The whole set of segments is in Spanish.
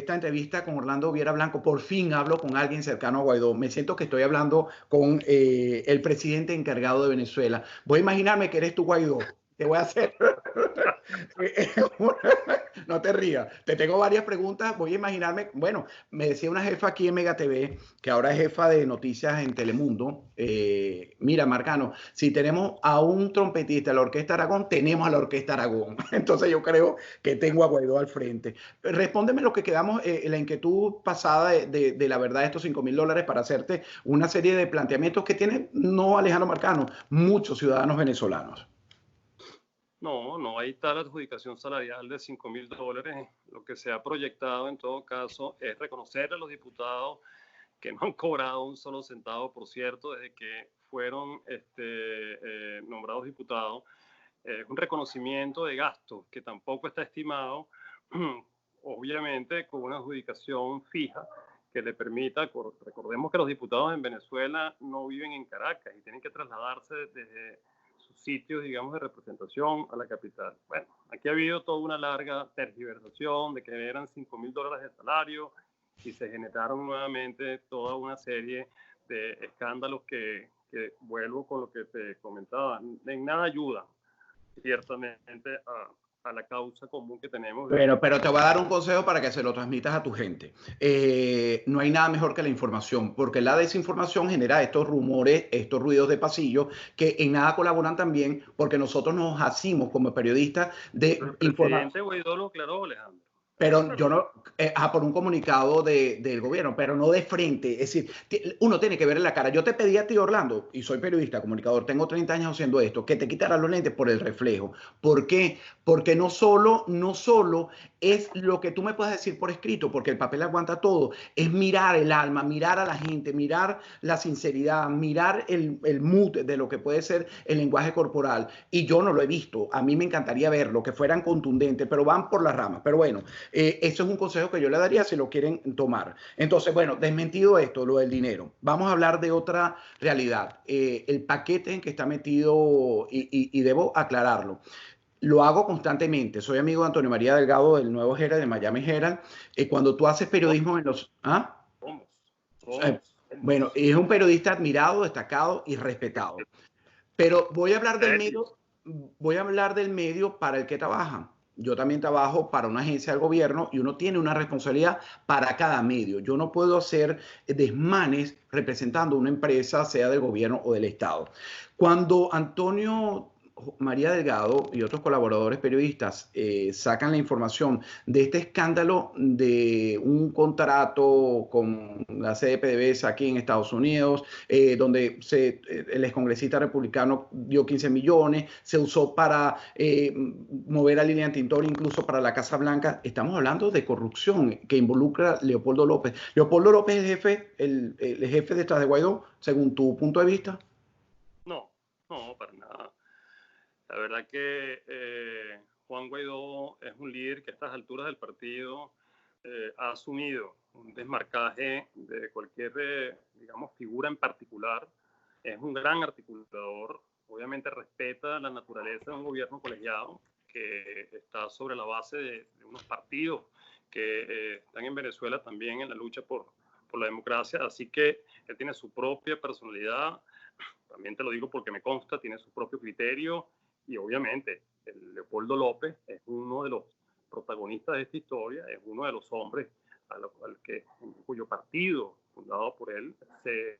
esta entrevista con Orlando Viera Blanco, por fin hablo con alguien cercano a Guaidó. Me siento que estoy hablando con el presidente encargado de Venezuela. Voy a imaginarme que eres tú, Guaidó. Te voy a hacer. No te rías. Te tengo varias preguntas. Voy a imaginarme. Bueno, me decía una jefa aquí en Mega TV, que ahora es jefa de noticias en Telemundo. Mira, Marcano, si tenemos a un trompetista de la Orquesta Aragón, tenemos a la Orquesta Aragón. Entonces yo creo que tengo a Guaidó al frente. Respóndeme lo que quedamos, la inquietud pasada de la verdad de estos $5.000 para hacerte una serie de planteamientos que tiene, no Alejandro Marcano, muchos ciudadanos venezolanos. No, no hay tal adjudicación salarial de $5.000. Lo que se ha proyectado en todo caso es reconocer a los diputados que no han cobrado un solo centavo, por cierto, desde que fueron nombrados diputados. Un reconocimiento de gastos que tampoco está estimado, obviamente con una adjudicación fija que le permita, recordemos que los diputados en Venezuela no viven en Caracas y tienen que trasladarse desde sus sitios, digamos, de representación a la capital. Bueno, aquí ha habido toda una larga tergiversación de que eran $5.000 de salario y se generaron nuevamente toda una serie de escándalos que vuelvo con lo que te comentaba, en nada ayuda ciertamente a la causa común que tenemos. Bueno, pero te voy a dar un consejo para que se lo transmitas a tu gente. No hay nada mejor que la información, porque la desinformación genera estos rumores, estos ruidos de pasillo, que en nada colaboran también, porque nosotros nos hacimos como periodistas de informar. El presidente Guaidó lo aclaró, Alejandro. Pero yo no, por un comunicado del gobierno, pero no de frente. Es decir, uno tiene que ver en la cara. Yo te pedí a ti, Orlando, y soy periodista, comunicador, tengo 30 años haciendo esto, que te quitaras los lentes por el reflejo. ¿Por qué? Porque no solo es lo que tú me puedes decir por escrito, porque el papel aguanta todo, es mirar el alma, mirar a la gente, mirar la sinceridad, mirar el mood de lo que puede ser el lenguaje corporal. Y yo no lo he visto. A mí me encantaría verlo, que fueran contundentes, pero van por las ramas. Pero bueno. Eso es un consejo que yo le daría si lo quieren tomar. Entonces, bueno, desmentido esto, lo del dinero, vamos a hablar de otra realidad. El paquete en que está metido, y debo aclararlo, lo hago constantemente. Soy amigo de Antonio María Delgado, del Nuevo Herald, de Miami Herald. Cuando tú haces periodismo en los... ¿Ah? Bueno, es un periodista admirado, destacado y respetado. Pero voy a hablar del medio para el que trabajan. Yo también trabajo para una agencia del gobierno y uno tiene una responsabilidad para cada medio. Yo no puedo hacer desmanes representando una empresa, sea del gobierno o del Estado. Cuando Antonio María Delgado y otros colaboradores periodistas sacan la información de este escándalo de un contrato con la sede de PDVSA aquí en Estados Unidos, donde el excongresista republicano dio 15 millones, se usó para mover a Lilian Tintori, incluso para la Casa Blanca. Estamos hablando de corrupción que involucra a Leopoldo López. ¿Leopoldo López es el jefe detrás de Guaidó, según tu punto de vista? No, para nada. La verdad que Juan Guaidó es un líder que a estas alturas del partido ha asumido un desmarcaje de cualquier, digamos, figura en particular. Es un gran articulador, obviamente respeta la naturaleza de un gobierno colegiado que está sobre la base de unos partidos que están en Venezuela también en la lucha por la democracia, así que él tiene su propia personalidad, también te lo digo porque me consta, tiene su propio criterio. Y obviamente, el Leopoldo López es uno de los protagonistas de esta historia, es uno de los hombres cuyo partido, fundado por él, se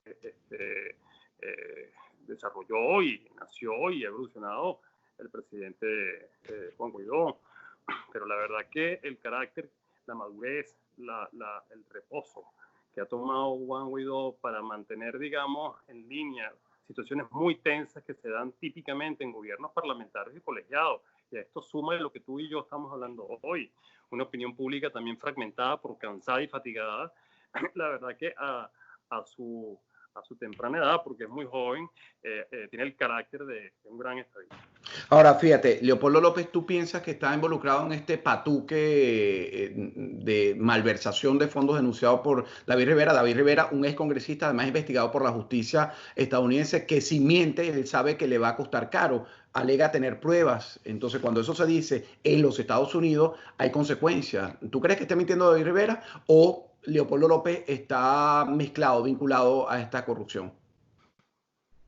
desarrolló y nació y ha evolucionado el presidente Juan Guaidó. Pero la verdad que el carácter, la madurez, el reposo que ha tomado Juan Guaidó para mantener, digamos, en línea situaciones muy tensas que se dan típicamente en gobiernos parlamentarios y colegiados. Y a esto suma de lo que tú y yo estamos hablando hoy. Una opinión pública también fragmentada, por cansada y fatigada. La verdad que a su a su temprana edad, porque es muy joven, tiene el carácter de un gran estadista. Ahora, fíjate, Leopoldo López, ¿tú piensas que está involucrado en este patuque de malversación de fondos denunciado por David Rivera? David Rivera, un excongresista, además investigado por la justicia estadounidense, que si miente, él sabe que le va a costar caro, alega tener pruebas. Entonces, cuando eso se dice en los Estados Unidos, hay consecuencias. ¿Tú crees que está mintiendo David Rivera o Leopoldo López está mezclado, vinculado a esta corrupción?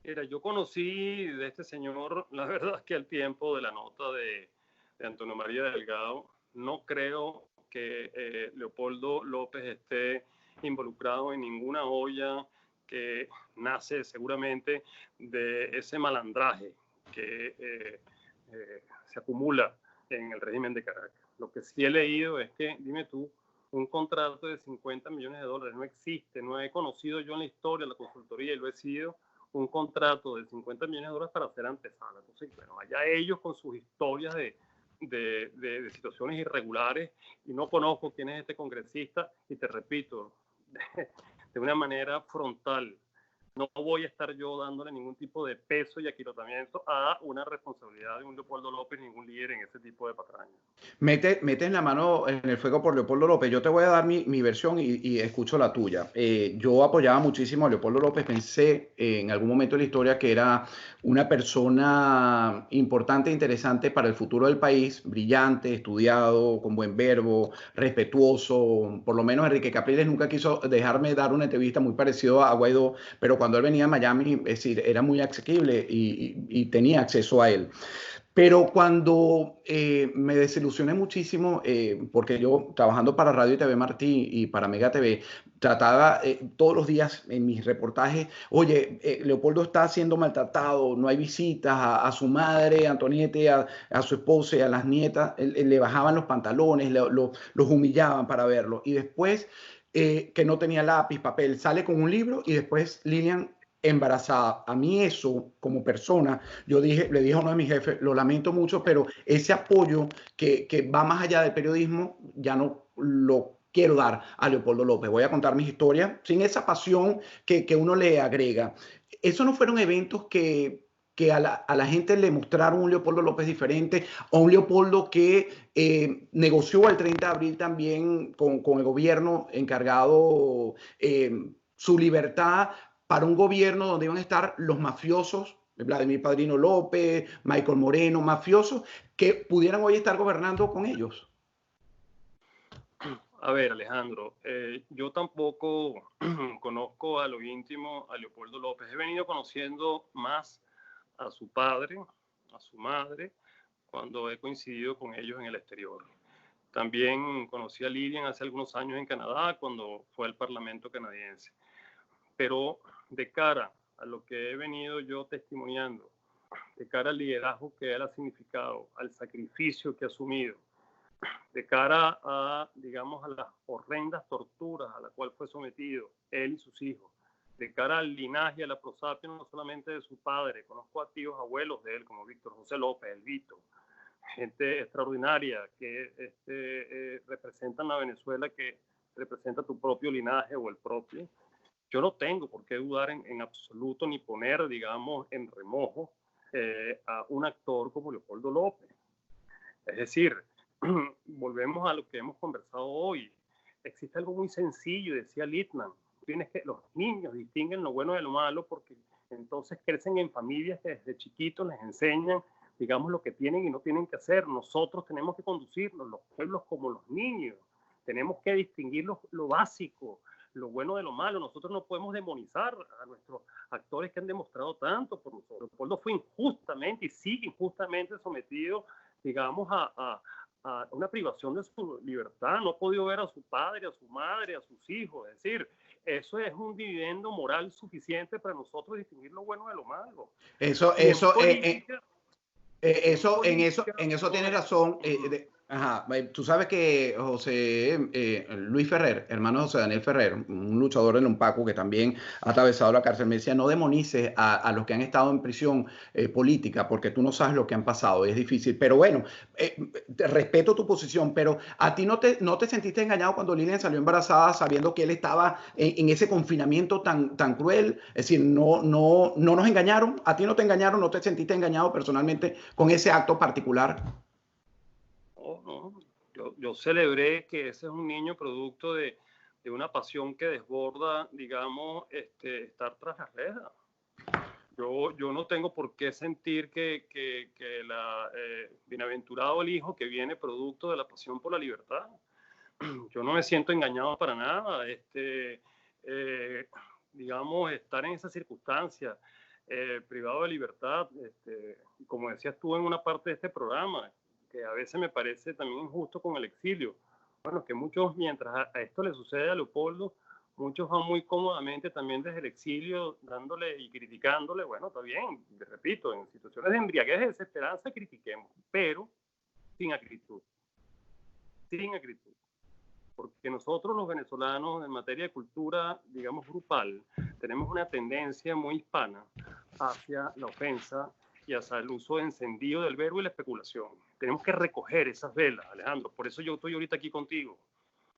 Mira, yo conocí de este señor, la verdad es que al tiempo de la nota de Antonio María Delgado, no creo que Leopoldo López esté involucrado en ninguna olla que nace seguramente de ese malandraje que se acumula en el régimen de Caracas. Lo que sí he leído es que, dime tú, un contrato de 50 millones de dólares no existe, no he conocido yo en la historia la consultoría y lo he sido un contrato de 50 millones de dólares para hacer antesala. Entonces, bueno, allá ellos con sus historias de situaciones irregulares, y no conozco quién es este congresista, y te repito, de una manera frontal, no voy a estar yo dándole ningún tipo de peso y aquilotamiento a una responsabilidad de un Leopoldo López, ningún líder en ese tipo de patrañas. Metes la mano en el fuego por Leopoldo López. Yo te voy a dar mi versión y escucho la tuya. Yo apoyaba muchísimo a Leopoldo López. Pensé en algún momento de la historia que era una persona importante e interesante para el futuro del país, brillante, estudiado, con buen verbo, respetuoso. Por lo menos Enrique Capriles nunca quiso dejarme dar una entrevista muy parecida a Guaidó, pero cuando él venía a Miami, es decir, era muy asequible y tenía acceso a él. Pero cuando me desilusioné muchísimo, porque yo trabajando para Radio y TV Martí y para Mega TV, trataba todos los días en mis reportajes, oye, Leopoldo está siendo maltratado, no hay visitas a su madre, Antonieta, a su esposa y a las nietas, le bajaban los pantalones, los humillaban para verlo. Y después, que no tenía lápiz, papel, sale con un libro y después Lilian embarazada. A mí eso, como persona, le dije a uno de mis jefes, lo lamento mucho, pero ese apoyo que va más allá del periodismo, ya no lo quiero dar a Leopoldo López. Voy a contar mis historias sin esa pasión que uno le agrega. Esos no fueron eventos que a la gente le mostraron un Leopoldo López diferente, o un Leopoldo que negoció el 30 de abril también con el gobierno encargado su libertad para un gobierno donde iban a estar los mafiosos, Vladimir Padrino López, Michael Moreno, mafiosos, que pudieran hoy estar gobernando con ellos. A ver, Alejandro, yo tampoco conozco a lo íntimo a Leopoldo López. He venido conociendo más a su padre, a su madre, cuando he coincidido con ellos en el exterior. También conocí a Lilian hace algunos años en Canadá, cuando fue al Parlamento canadiense. Pero de cara a lo que he venido yo testimoniando, de cara al liderazgo que él ha significado, al sacrificio que ha asumido, de cara a, digamos, a las horrendas torturas a las cuales fue sometido él y sus hijos, de cara al linaje, a la prosapia, no solamente de su padre, conozco a tíos abuelos de él, como Víctor José López, el Vito, gente extraordinaria que representan a Venezuela, que representa tu propio linaje o el propio. Yo no tengo por qué dudar en absoluto ni poner, digamos, en remojo a un actor como Leopoldo López. Es decir, volvemos a lo que hemos conversado hoy. Existe algo muy sencillo, decía Littman. Tienes que, los niños distinguen lo bueno de lo malo porque entonces crecen en familias que desde chiquitos les enseñan, digamos, lo que tienen y no tienen que hacer. Nosotros tenemos que conducirnos, los pueblos como los niños. Tenemos que distinguir lo básico, lo bueno de lo malo. Nosotros no podemos demonizar a nuestros actores que han demostrado tanto por nosotros. Leopoldo fue injustamente y sigue injustamente sometido, digamos, a una privación de su libertad. No ha podido ver a su padre, a su madre, a sus hijos. Es decir, eso es un dividendo moral suficiente para nosotros distinguir lo bueno de lo malo. En eso tiene razón. Ajá, tú sabes que Luis Ferrer, hermano de José Daniel Ferrer, un luchador del Unpaco que también ha atravesado la cárcel, me decía, no demonices a los que han estado en prisión política, porque tú no sabes lo que han pasado, es difícil. Pero bueno, te respeto tu posición, pero a ti no te sentiste engañado cuando Lilian salió embarazada sabiendo que él estaba en ese confinamiento tan cruel. Es decir, no nos engañaron, a ti no te engañaron, no te sentiste engañado personalmente con ese acto particular. No, no. Yo celebré que ese es un niño producto de una pasión que desborda, digamos, estar tras las rejas. Yo no tengo por qué sentir que la bienaventurado el hijo que viene producto de la pasión por la libertad. Yo no me siento engañado para nada. Digamos, estar en esa circunstancia, privado de libertad, como decías tú en una parte de este programa, que a veces me parece también injusto con el exilio. Bueno, que muchos, mientras a esto le sucede a Leopoldo, muchos van muy cómodamente también desde el exilio, dándole y criticándole. Bueno, está bien, repito, en situaciones de embriaguez, de desesperanza, critiquemos, pero sin acritud. Sin acritud. Porque nosotros los venezolanos en materia de cultura, digamos, grupal, tenemos una tendencia muy hispana hacia la ofensa y hacia el uso encendido del verbo y la especulación. Tenemos que recoger esas velas, Alejandro. Por eso yo estoy ahorita aquí contigo.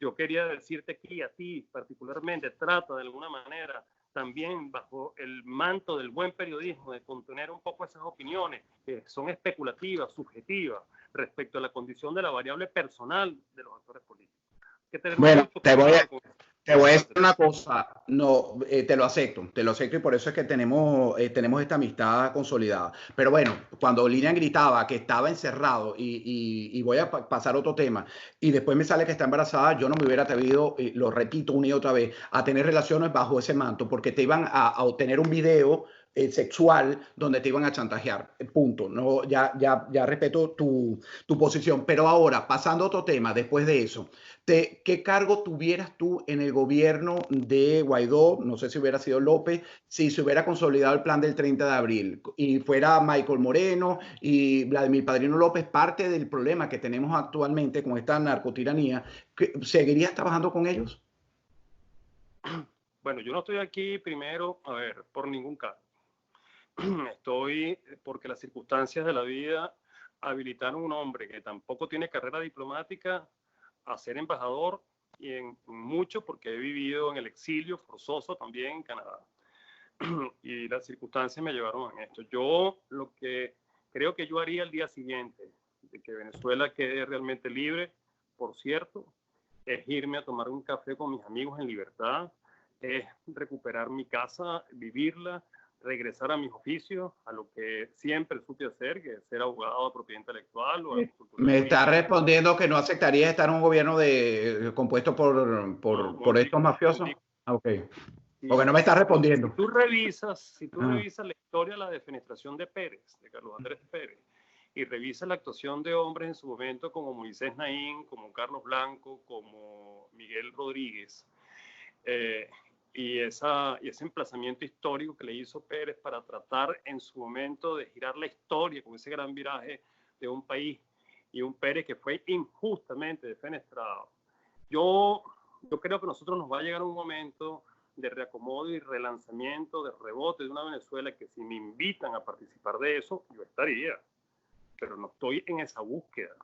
Yo quería decirte aquí a ti particularmente, trata de alguna manera también bajo el manto del buen periodismo de contener un poco esas opiniones que son especulativas, subjetivas, respecto a la condición de la variable personal de los actores políticos. Que tener Bueno, mucho cuidado con eso. te voy a decir una cosa, no, te lo acepto y por eso es que tenemos esta amistad consolidada. Pero bueno, cuando Lilian gritaba que estaba encerrado y voy a pasar a otro tema, y después me sale que está embarazada, yo no me hubiera atrevido, lo repito una y otra vez, a tener relaciones bajo ese manto, porque te iban a obtener un video sexual donde te iban a chantajear. Punto. No, ya respeto tu posición. Pero ahora, pasando a otro tema, después de eso. ¿Qué cargo tuvieras tú en el gobierno de Guaidó? No sé si hubiera sido López, si se hubiera consolidado el plan del 30 de abril y fuera Michael Moreno y Vladimir Padrino López parte del problema que tenemos actualmente con esta narcotiranía, ¿seguirías trabajando con ellos? Bueno, yo no estoy aquí primero, a ver, por ningún caso. Estoy porque las circunstancias de la vida habilitaron a un hombre que tampoco tiene carrera diplomática a ser embajador y en mucho porque he vivido en el exilio forzoso también en Canadá. Y las circunstancias me llevaron a esto. Yo lo que creo que yo haría el día siguiente de que Venezuela quede realmente libre, por cierto, es irme a tomar un café con mis amigos en libertad, es recuperar mi casa, vivirla, regresar a mis oficios, a lo que siempre supe hacer, que es ser abogado de propiedad intelectual o Me está respondiendo que no aceptaría estar en un gobierno compuesto por estos mafiosos. Ok. Porque no me está respondiendo. Si tú revisas la historia de la defenestración de Pérez, de Carlos Andrés Pérez, y revisas la actuación de hombres en su momento como Moisés Naín, como Carlos Blanco, como Miguel Rodríguez, y ese emplazamiento histórico que le hizo Pérez para tratar en su momento de girar la historia con ese gran viraje de un país y un Pérez que fue injustamente defenestrado. Yo creo que a nosotros nos va a llegar un momento de reacomodo y relanzamiento, de rebote de una Venezuela que si me invitan a participar de eso, yo estaría, pero no estoy en esa búsqueda.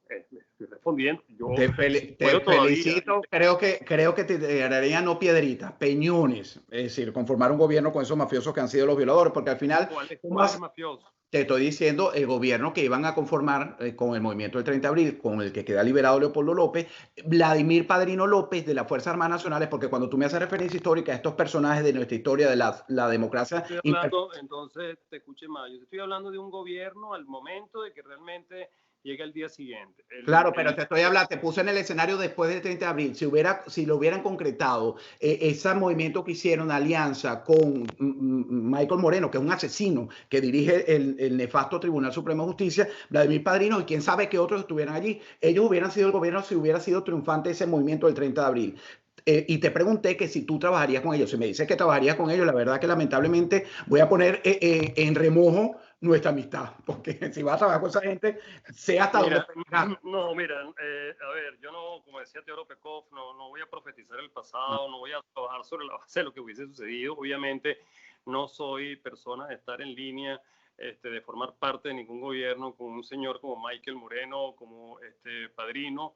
Estoy respondiendo. Te felicito. Creo que te darían no piedritas, peñones. Es decir, conformar un gobierno con esos mafiosos que han sido los violadores, porque al final. ¿Cuál es mafioso? Te estoy diciendo el gobierno que iban a conformar con el movimiento del 30 de abril, con el que queda liberado Leopoldo López, Vladimir Padrino López de las Fuerzas Armadas Nacionales, porque cuando tú me haces referencia histórica a estos personajes de nuestra historia, de la democracia. Entonces, te escuché mal. Yo estoy hablando de un gobierno al momento de que realmente llega el día siguiente. Claro, pero te puse en el escenario después del 30 de abril. Si lo hubieran concretado, ese movimiento que hicieron, alianza con Michael Moreno, que es un asesino que dirige el nefasto Tribunal Supremo de Justicia, Vladimir Padrino, y quién sabe qué otros estuvieran allí, ellos hubieran sido el gobierno si hubiera sido triunfante ese movimiento del 30 de abril. Y te pregunté que si tú trabajarías con ellos. Si me dices que trabajarías con ellos, la verdad que lamentablemente voy a poner en remojo nuestra amistad, porque si vas a trabajar con esa gente, sé hasta dónde Mira, puedes llegar. no, mira, a ver, yo no, como decía Teodoro Pekov, no voy a profetizar el pasado, no voy a trabajar sobre la base de lo que hubiese sucedido. Obviamente, no soy persona de estar en línea, de formar parte de ningún gobierno con un señor como Michael Moreno, como Padrino.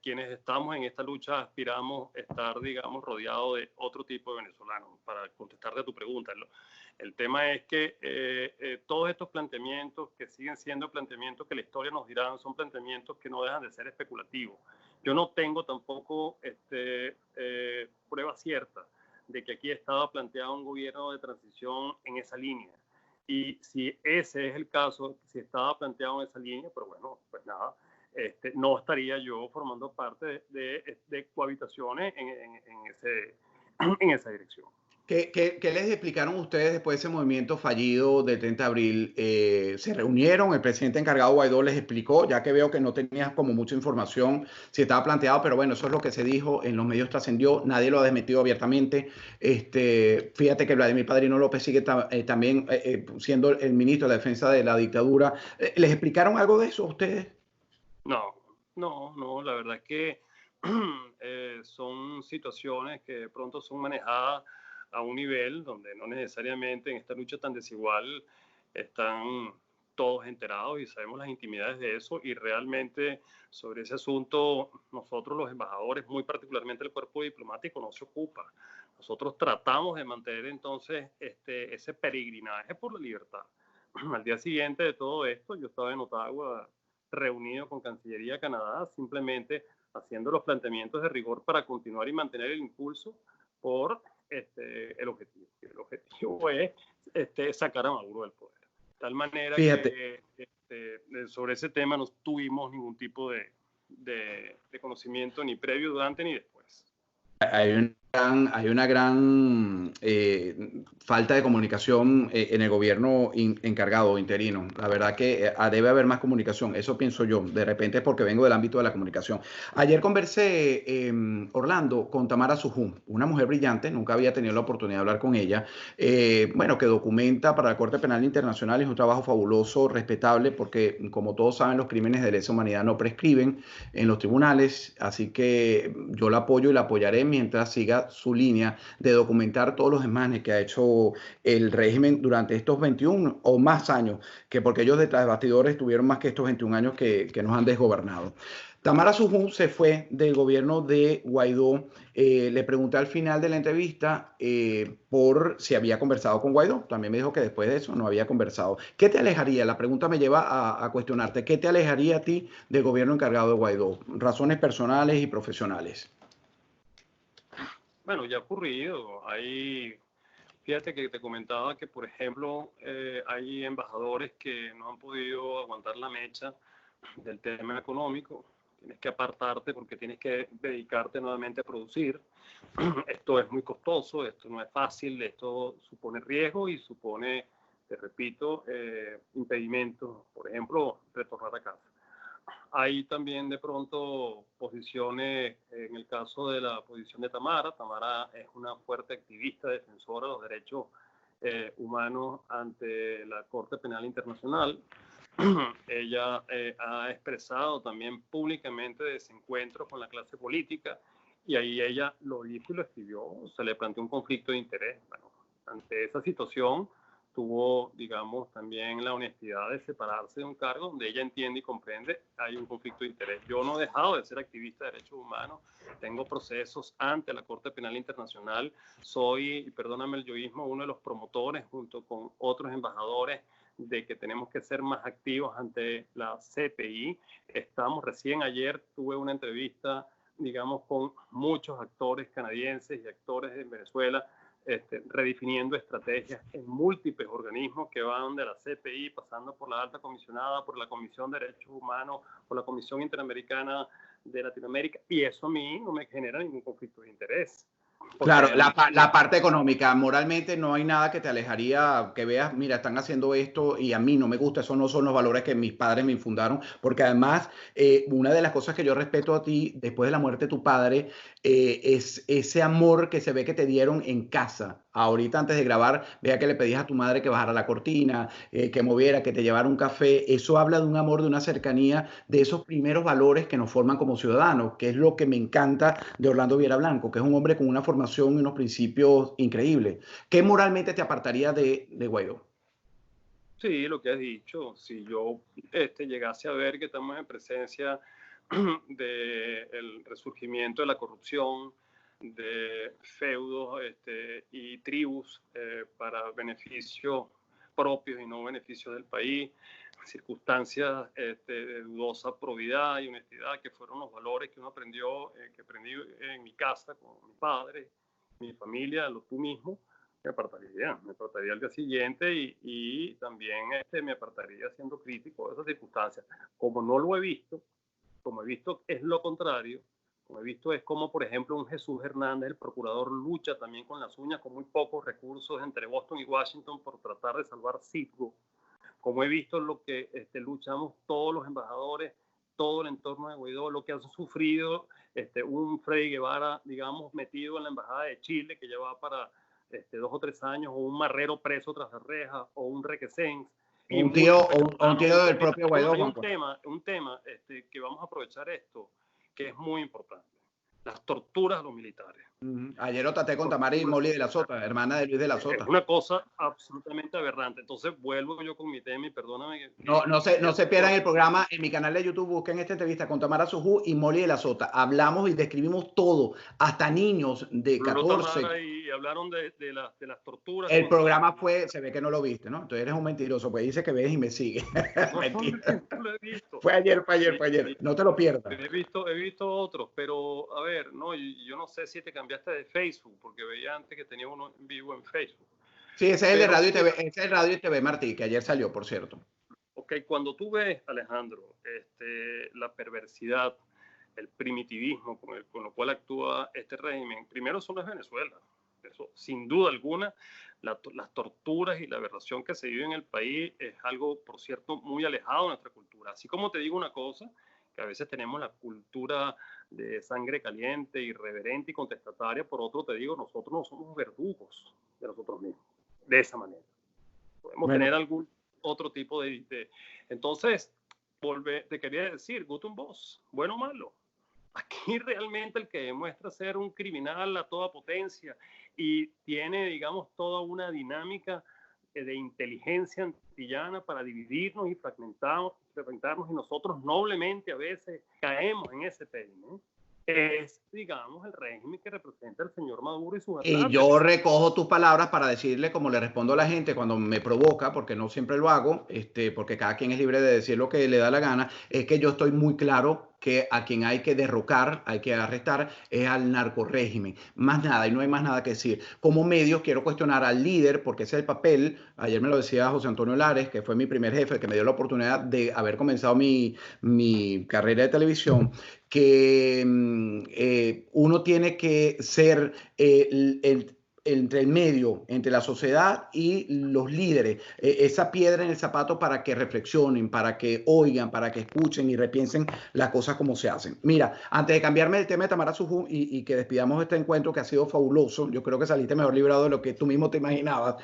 Quienes estamos en esta lucha aspiramos a estar, digamos, rodeados de otro tipo de venezolanos. Para contestarte a tu pregunta, el tema es que todos estos planteamientos que siguen siendo planteamientos que la historia nos dirá son planteamientos que no dejan de ser especulativos. Yo no tengo tampoco prueba cierta de que aquí estaba planteado un gobierno de transición en esa línea. Y si ese es el caso, si estaba planteado en esa línea, pero bueno, pues nada, no estaría yo formando parte de cohabitaciones en esa dirección. ¿Qué les explicaron ustedes después de ese movimiento fallido del 30 de abril? ¿Se reunieron? ¿El presidente encargado Guaidó les explicó? Ya que veo que no tenías como mucha información si estaba planteado, pero bueno, eso es lo que se dijo, en los medios trascendió, nadie lo ha desmentido abiertamente. Fíjate que Vladimir Padrino López sigue también siendo el ministro de la Defensa de la dictadura. ¿Les explicaron algo de eso a ustedes? No, la verdad es que son situaciones que de pronto son manejadas a un nivel donde no necesariamente en esta lucha tan desigual están todos enterados y sabemos las intimidades de eso, y realmente sobre ese asunto nosotros los embajadores, muy particularmente el cuerpo diplomático, no se ocupa. Nosotros tratamos de mantener entonces ese peregrinaje por la libertad. Al día siguiente de todo esto, yo estaba en Ottawa reunido con Cancillería de Canadá, simplemente haciendo los planteamientos de rigor para continuar y mantener el impulso por el objetivo. El objetivo es sacar a Maduro del poder. De tal manera Fíjate. que sobre ese tema no tuvimos ningún tipo de conocimiento ni previo, durante ni después. Hay una gran falta de comunicación en el gobierno encargado, interino. La verdad que debe haber más comunicación. Eso pienso yo. De repente es porque vengo del ámbito de la comunicación. Ayer conversé, Orlando, con Tamara Sujú, una mujer brillante. Nunca había tenido la oportunidad de hablar con ella. Bueno, que documenta para la Corte Penal Internacional. Es un trabajo fabuloso, respetable, porque como todos saben, los crímenes de lesa humanidad no prescriben en los tribunales. Así que yo la apoyo y la apoyaré mientras siga su línea de documentar todos los desmanes que ha hecho el régimen durante estos 21 o más años, que porque ellos detrás de bastidores tuvieron más que estos 21 años que nos han desgobernado. Tamara Sujú se fue del gobierno de Guaidó. Le pregunté al final de la entrevista por si había conversado con Guaidó. También me dijo que después de eso no había conversado. ¿Qué te alejaría? La pregunta me lleva a cuestionarte. ¿Qué te alejaría a ti del gobierno encargado de Guaidó? Razones personales y profesionales. Bueno, ya ha ocurrido. Fíjate que te comentaba que, por ejemplo, hay embajadores que no han podido aguantar la mecha del tema económico. Tienes que apartarte porque tienes que dedicarte nuevamente a producir. Esto es muy costoso, esto no es fácil, esto supone riesgo y supone, te repito, impedimentos. Por ejemplo, retornar a casa. Hay también de pronto posiciones, en el caso de la posición de Tamara. Tamara es una fuerte activista defensora de los derechos humanos ante la Corte Penal Internacional. Ella ha expresado también públicamente desencuentro con la clase política, y ahí ella lo dijo y lo escribió. Se le planteó un conflicto de interés. Bueno, ante esa situación tuvo, digamos, también la honestidad de separarse de un cargo donde ella entiende y comprende hay un conflicto de interés. Yo no he dejado de ser activista de derechos humanos, tengo procesos ante la Corte Penal Internacional, soy, y perdóname el yoísmo, uno de los promotores junto con otros embajadores de que tenemos que ser más activos ante la CPI. Recién ayer tuve una entrevista, digamos, con muchos actores canadienses y actores de Venezuela, redefiniendo estrategias en múltiples organismos que van de la CPI, pasando por la Alta Comisionada, por la Comisión de Derechos Humanos, por la Comisión Interamericana de Latinoamérica, y eso a mí no me genera ningún conflicto de interés. Claro, Porque la parte económica, moralmente no hay nada que te alejaría, que veas, mira, están haciendo esto y a mí no me gusta, esos no son los valores que mis padres me infundaron, porque además una de las cosas que yo respeto a ti después de la muerte de tu padre es ese amor que se ve que te dieron en casa. Ahorita antes de grabar, vea que le pedías a tu madre que bajara la cortina, que moviera, que te llevara un café. Eso habla de un amor, de una cercanía, de esos primeros valores que nos forman como ciudadanos, que es lo que me encanta de Orlando Viera Blanco, que es un hombre con una formación y unos principios increíbles. ¿Qué moralmente te apartaría de Guaidó? sí, lo que has dicho, si yo llegase a ver que estamos en presencia del resurgimiento de la corrupción, de feudos y tribus para beneficios propios y no beneficios del país, circunstancias de dudosa probidad y honestidad, que fueron los valores que uno aprendió, que aprendí en mi casa con mi padre, mi familia, tú mismo. Me apartaría al día siguiente y también me apartaría siendo crítico de esas circunstancias. Como no lo he visto, como he visto es lo contrario, como he visto es como, por ejemplo, un Jesús Hernández, el procurador, lucha también con las uñas, con muy pocos recursos entre Boston y Washington por tratar de salvar Citgo. Como he visto lo que luchamos todos los embajadores, todo el entorno de Guaidó, lo que han sufrido un Freddy Guevara, digamos, metido en la embajada de Chile, que lleva para 2 o 3 años, o un Marrero preso tras las rejas, o un Requesens, O y un tío, muchos o un venezolanos. tío del Mira, propio Guaidó, hay Juan. un tema que vamos a aprovechar esto, que es muy importante. Las torturas a los militares. Ayer lo traté con Tamara y Torturas Molly de la Sota, hermana de Luis de la es Sota. una cosa absolutamente aberrante. Entonces vuelvo yo con mi tema y perdóname No, no se pierdan el corte. programa en mi canal de YouTube. Busquen esta entrevista con Tamara Sujú y Molly de la Sota. Hablamos y describimos todo, hasta niños de Habló 14. Tamara y hablaron de las torturas El contra los programa fue, militares. se ve que no lo viste, ¿no? Entonces eres un mentiroso, pues dice que ves y me sigue. No, Mentira. no lo he visto. Fue ayer, fue ayer, Sí, fue ayer. No te lo pierdas. he visto otros, pero a ver, no, yo no sé si te cambiaste de Facebook, porque veía antes que tenía uno en vivo en Facebook. Sí, ese es el de Pero, Radio y TV, mira, ese es el Radio y TV Martí, que ayer salió, por cierto. ok, cuando tú ves, Alejandro, la perversidad, el primitivismo con lo cual actúa este régimen, primero eso no es Venezuela. Eso, sin duda alguna, las torturas y la aberración que se vive en el país es algo, por cierto, muy alejado de nuestra cultura. Así como te digo una cosa, que a veces tenemos la cultura de sangre caliente, irreverente y contestataria, por otro te digo, nosotros no somos verdugos de nosotros mismos, de esa manera. Podemos Bueno, tener algún otro tipo de... Entonces, te quería decir, Guten Boss, bueno o malo. Aquí realmente el que demuestra ser un criminal a toda potencia y tiene, digamos, toda una dinámica de inteligencia antillana para dividirnos y fragmentarnos, y nosotros noblemente a veces caemos en ese peine, es, digamos, el régimen que representa el señor Maduro y sus y yo adláteres. recojo tus palabras para decirle, como le respondo a la gente cuando me provoca, porque no siempre lo hago, porque cada quien es libre de decir lo que le da la gana, es que yo estoy muy claro que a quien hay que derrocar, hay que arrestar, es al narcorrégimen. Más nada, y no hay más nada que decir. Como medios quiero cuestionar al líder, porque ese es el papel, ayer me lo decía José Antonio Lares, que fue mi primer jefe, que me dio la oportunidad de haber comenzado mi carrera de televisión, que uno tiene que ser entre el medio, entre la sociedad y los líderes, esa piedra en el zapato para que reflexionen, para que oigan, para que escuchen y repiensen las cosas como se hacen. Mira, antes de cambiarme del tema de Tamara Sujú y que despidamos este encuentro que ha sido fabuloso, yo creo que saliste mejor librado de lo que tú mismo te imaginabas.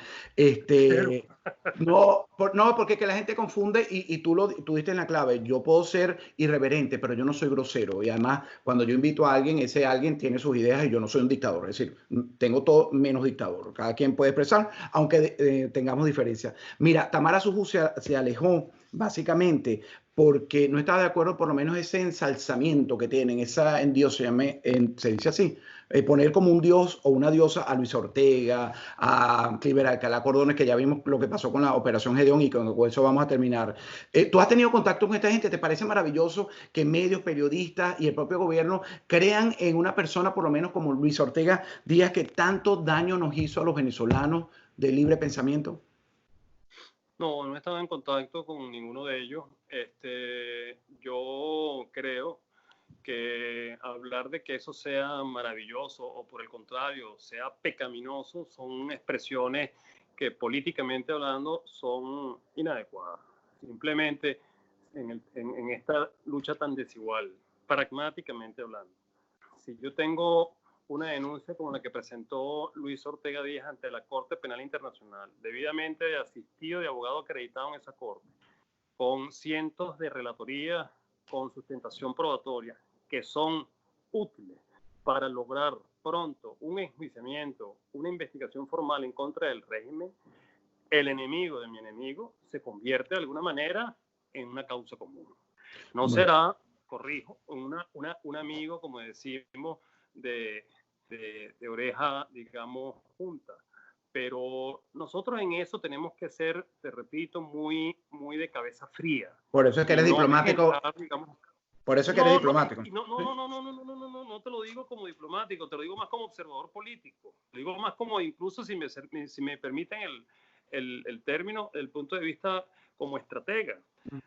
No, porque que la gente confunde y tú diste en la clave. Yo puedo ser irreverente, pero yo no soy grosero. Y además, cuando yo invito a alguien, ese alguien tiene sus ideas y yo no soy un dictador. Es decir, tengo todo menos dictador. Cada quien puede expresar, aunque tengamos diferencias. Mira, Tamara Sujú se alejó básicamente porque no estaba de acuerdo por lo menos ese ensalzamiento que tienen, esa se dice así, poner como un dios o una diosa a Luis Ortega, a Cliver Alcalá Cordones, que ya vimos lo que pasó con la Operación Gedeón y con eso vamos a terminar. ¿Tú has tenido contacto con esta gente? ¿Te parece maravilloso que medios, periodistas y el propio gobierno crean en una persona, por lo menos como Luis Ortega Díaz, que tanto daño nos hizo a los venezolanos de libre pensamiento? No, no he estado en contacto con ninguno de ellos. Yo creo que hablar de que eso sea maravilloso o por el contrario sea pecaminoso son expresiones que políticamente hablando son inadecuadas. Simplemente en esta lucha tan desigual, pragmáticamente hablando. Si yo tengo una denuncia como la que presentó Luis Ortega Díaz ante la Corte Penal Internacional, debidamente asistido de abogado acreditado en esa corte, con cientos de relatorías con sustentación probatoria que son útiles para lograr pronto un enjuiciamiento, una investigación formal en contra del régimen, el enemigo de mi enemigo se convierte de alguna manera en una causa común. No será, corrijo, un amigo, como decimos, de oreja, digamos, junta. Pero nosotros en eso tenemos que ser, te repito, muy de cabeza fría. Por eso es que eres diplomático. Por eso es que eres diplomático. No te lo digo como diplomático, te lo digo más como observador político. Te lo digo más como, incluso si me permiten el término, el punto de vista como estratega.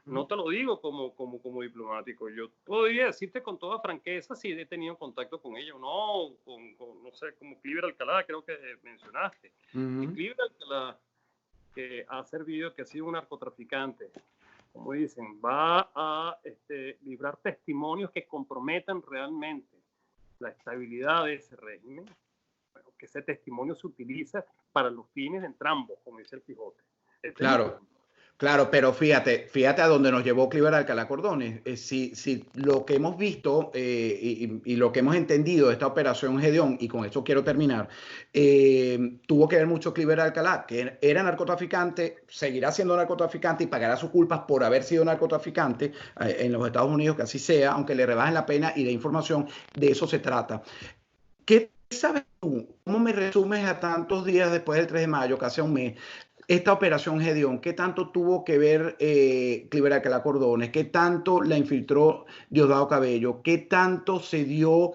No te lo digo como diplomático. Yo podría decirte con toda franqueza si he tenido contacto con ella o no, no sé, como Cliver Alcalá, creo que mencionaste. Y Cliver Alcalá, que ha servido, que ha sido un narcotraficante, como dicen, va a librar testimonios que comprometan realmente la estabilidad de ese régimen, bueno, que ese testimonio se utiliza para los fines de entrambos, como dice el Quijote. Claro. Claro, pero fíjate a dónde nos llevó Cliver Alcalá Cordones. Si lo que hemos visto y lo que hemos entendido de esta operación Gedeón, y con esto quiero terminar, tuvo que ver mucho Cliver Alcalá, que era narcotraficante, seguirá siendo narcotraficante y pagará sus culpas por haber sido narcotraficante en los Estados Unidos, que así sea, aunque le rebajen la pena y de información, de eso se trata. ¿Qué sabes tú? ¿Cómo me resumes a tantos días después del 3 de mayo, casi a un mes? Esta operación Gedeón, ¿qué tanto tuvo que ver Cliver Alcalá Cordones? ¿Qué tanto la infiltró Diosdado Cabello? ¿Qué tanto se dio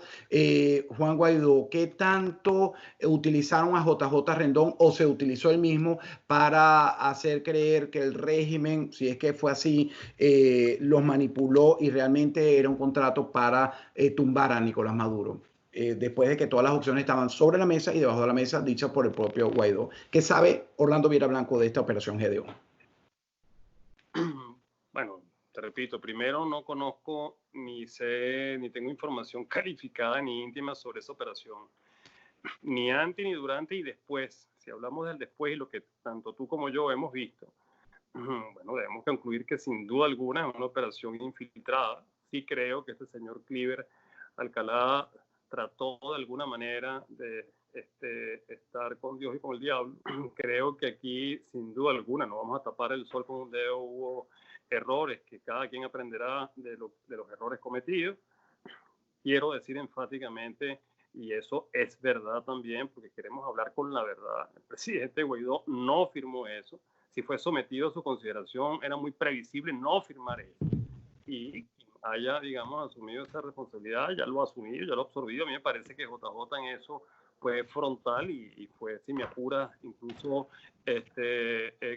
Juan Guaidó? ¿Qué tanto utilizaron a JJ Rendón o se utilizó él mismo para hacer creer que el régimen, si es que fue así, los manipuló y realmente era un contrato para tumbar a Nicolás Maduro? Después de que todas las opciones estaban sobre la mesa y debajo de la mesa dichas por el propio Guaidó. ¿Qué sabe Orlando Viera Blanco de esta operación Gedeón? Bueno, te repito, primero no conozco ni sé, ni tengo información calificada ni íntima sobre esa operación, ni antes, ni durante y después. Si hablamos del después y lo que tanto tú como yo hemos visto, bueno, debemos concluir que sin duda alguna es una operación infiltrada. Sí creo que este señor Cliver Alcalá trató de alguna manera de estar con Dios y con el diablo. Creo que aquí, sin duda alguna, no vamos a tapar el sol con un dedo, hubo errores que cada quien aprenderá de los errores cometidos. Quiero decir enfáticamente, y eso es verdad también, porque queremos hablar con la verdad, el presidente Guaidó no firmó eso. Si fue sometido a su consideración, era muy previsible no firmar eso. Y haya, digamos, asumido esa responsabilidad, ya lo ha asumido, ya lo ha absorbido. A mí me parece que JJ en eso fue frontal y fue, si me apura, incluso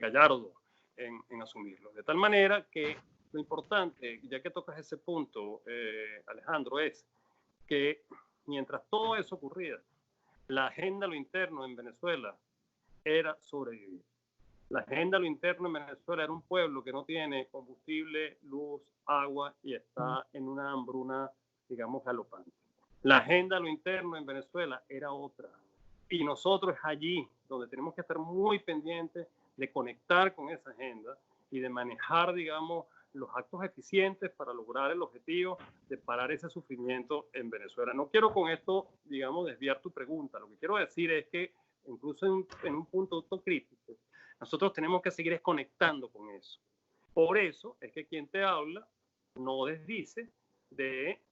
gallardo en asumirlo. De tal manera que lo importante, ya que tocas ese punto, Alejandro, es que mientras todo eso ocurría, la agenda, lo interno en Venezuela era sobrevivir. La agenda, lo interno en Venezuela era un pueblo que no tiene combustible, luz, agua y está en una hambruna, digamos, galopante. La agenda, lo interno en Venezuela era otra. Y nosotros es allí donde tenemos que estar muy pendientes de conectar con esa agenda y de manejar, digamos, los actos eficientes para lograr el objetivo de parar ese sufrimiento en Venezuela. No quiero con esto, digamos, desviar tu pregunta. Lo que quiero decir es que incluso en un punto autocrítico, nosotros tenemos que seguir conectando con eso. Por eso es que quien te habla no desdice de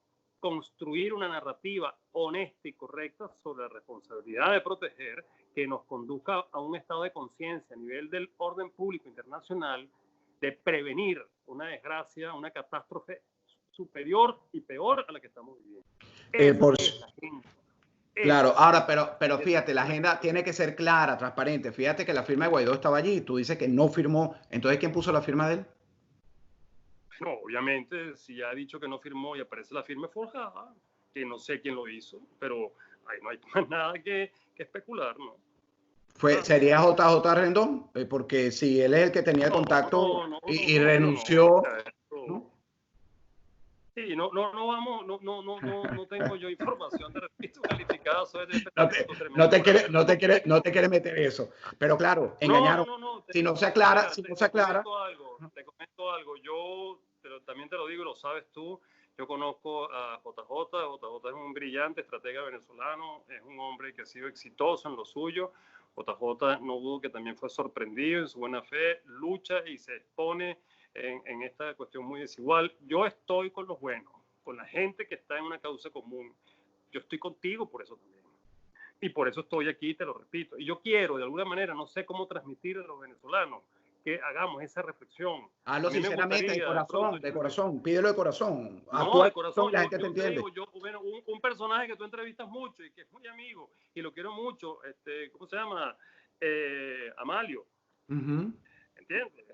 construir una narrativa honesta y correcta sobre la responsabilidad de proteger que nos conduzca a un estado de conciencia a nivel del orden público internacional de prevenir una desgracia, una catástrofe superior y peor a la que estamos viviendo. Es la agenda. Claro, ahora, pero fíjate, la agenda tiene que ser clara, transparente. Fíjate que la firma de Guaidó estaba allí, tú dices que no firmó. Entonces, ¿quién puso la firma de él? Bueno, obviamente, si ya ha dicho que no firmó y aparece la firma forjada, que no sé quién lo hizo, pero ahí no hay más nada que especular, ¿no? ¿Sería JJ Rendón? Porque si él es el que tenía el No, contacto no, no, y no, no, no. O renunció, sea, ¿no? sí, no vamos, no tengo yo información de registro calificado sobre este No punto, no termino te por quiere, no hacerlo. te quiere, no te quiere meter eso. Pero claro, engañaron. Si no se aclara, Mira, si no se te aclara. comento algo, pero también te lo digo y lo sabes tú, yo conozco a JJ es un brillante estratega venezolano, es un hombre que ha sido exitoso en lo suyo. JJ no dudo que también fue sorprendido en su buena fe, lucha y se expone en esta cuestión muy desigual. Yo estoy con los buenos, con la gente que está en una causa común. Yo estoy contigo por eso también. Y por eso estoy aquí, te lo repito. Y yo quiero, de alguna manera, no sé cómo transmitir a los venezolanos que hagamos esa reflexión. Hazlo A mí me sinceramente, gustaría, de pronto, de corazón, pídelo de corazón. no, Actúa de de corazón corazón, y la gente te yo te entiende. digo, bueno, un personaje que tú entrevistas mucho y que es muy amigo y lo quiero mucho, ¿cómo se llama? Amalio. ¿Entiendes?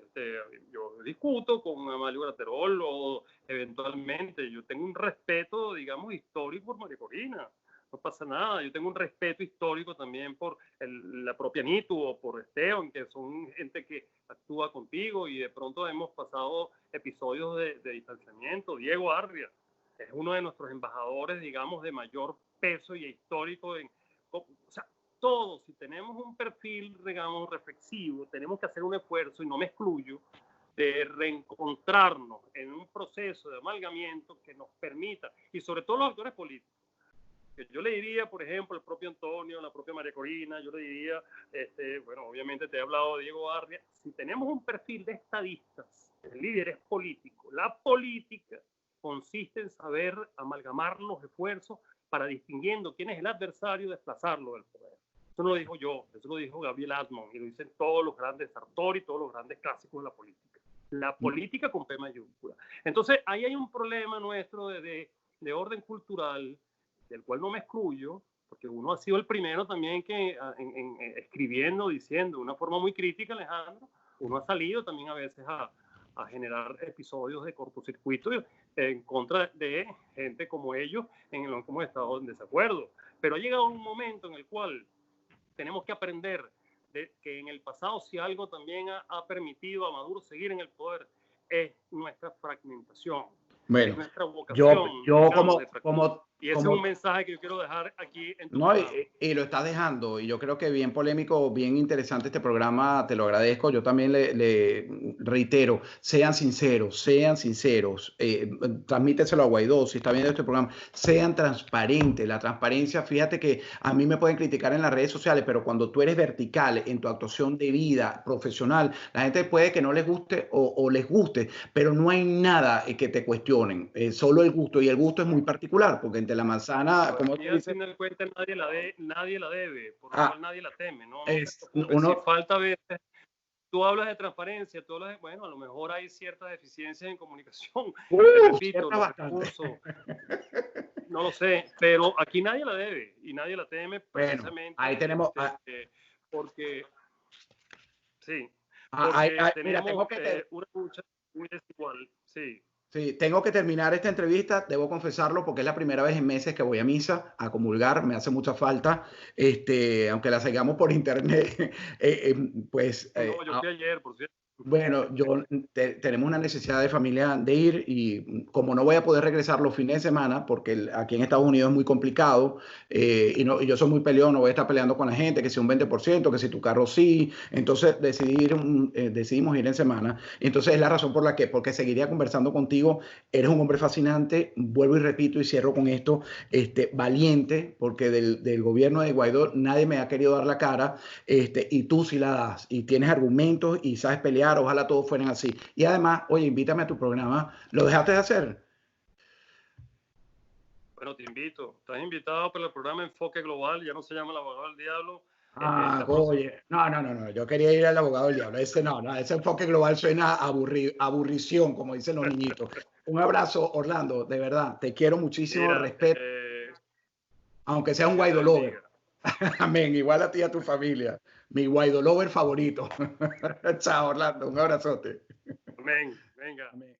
Yo discuto con Amalio Graterol o eventualmente yo tengo un respeto, digamos, histórico por María Corina. No pasa nada. Yo tengo un respeto histórico también por la propia Nitu o por Esteban, que son gente que actúa contigo y de pronto hemos pasado episodios de distanciamiento. Diego Arria es uno de nuestros embajadores, digamos, de mayor peso y histórico. O sea, todos, si tenemos un perfil, digamos, reflexivo, tenemos que hacer un esfuerzo, y no me excluyo, de reencontrarnos en un proceso de amalgamiento que nos permita, y sobre todo los actores políticos, que yo le diría, por ejemplo, al propio Antonio, la propia María Corina, yo le diría, bueno, obviamente te he hablado de Diego Arria, si tenemos un perfil de estadistas, de líderes políticos, la política consiste en saber amalgamar los esfuerzos para distinguiendo quién es el adversario, desplazarlo del poder. Eso no lo dijo yo, eso lo dijo Gabriel Atman y lo dicen todos los grandes Sartori y todos los grandes clásicos de la política. La política con P mayúscula. Entonces, ahí hay un problema nuestro de orden cultural, del cual no me excluyo, porque uno ha sido el primero también que escribiendo, diciendo de una forma muy crítica, Alejandro, uno ha salido también a veces a generar episodios de cortocircuito en contra de gente como ellos, en lo que hemos estado en desacuerdo. Pero ha llegado un momento en el cual tenemos que aprender de que en el pasado, si algo también ha permitido a Maduro seguir en el poder, es nuestra fragmentación, Bueno, es nuestra vocación, yo digamos, de fragmentación. Y ese es un como, mensaje que yo quiero dejar aquí en tu no, programa. y lo estás dejando, y yo creo que bien polémico, bien interesante este programa, te lo agradezco. Yo también le reitero, sean sinceros, transmíteselo a Guaidó, si está viendo este programa, sean transparentes. La transparencia, fíjate que a mí me pueden criticar en las redes sociales, pero cuando tú eres vertical en tu actuación de vida profesional, la gente puede que no les guste o les guste, pero no hay nada que te cuestionen, solo el gusto, y el gusto es muy particular, porque entre la manzana, como Y tú al dices, final de cuentas nadie la debe, por lo ah, cual nadie la teme, no te es preocupes. Si uno, falta a veces, tú hablas de transparencia, tú hablas de, bueno, a lo mejor hay ciertas deficiencias en comunicación, te repito, cierta los bastante. recursos, no lo sé, pero aquí nadie la debe y nadie la teme Bueno, ahí precisamente tenemos, porque, sí, ahí, porque mira, tenemos una lucha muy desigual, sí. sí, tengo que terminar esta entrevista, debo confesarlo, porque es la primera vez en meses que voy a misa a comulgar, me hace mucha falta, aunque la sigamos por internet, pues No, yo fui ayer, por cierto. bueno, tenemos una necesidad de familia de ir, y como no voy a poder regresar los fines de semana, porque aquí en Estados Unidos es muy complicado, y yo soy muy peleón, no voy a estar peleando con la gente, que si un 20%, que si tu carro sí, entonces decidimos ir en semana. Entonces es la razón por la que, porque seguiría conversando contigo, eres un hombre fascinante, vuelvo y repito y cierro con esto, valiente, porque del gobierno de Guaidó nadie me ha querido dar la cara, y tú sí la das, y tienes argumentos y sabes pelear, ojalá todos fueran así. Y además, oye, invítame a tu programa, ¿lo dejaste de hacer? Bueno, te invito. Estás invitado para el programa Enfoque Global, ya no se llama El Abogado del Diablo. Ah, oye, no, yo quería ir al abogado del diablo, ese no, ese enfoque global suena aburrición, como dicen los niñitos. Un abrazo, Orlando, de verdad, te quiero muchísimo, Mira, respeto, aunque sea un Dios te Guaidó lover. bendiga. Amén, igual a ti y a tu familia, mi Guaidó lover favorito. Chao, Orlando, un abrazote. Amén. Venga. Amén.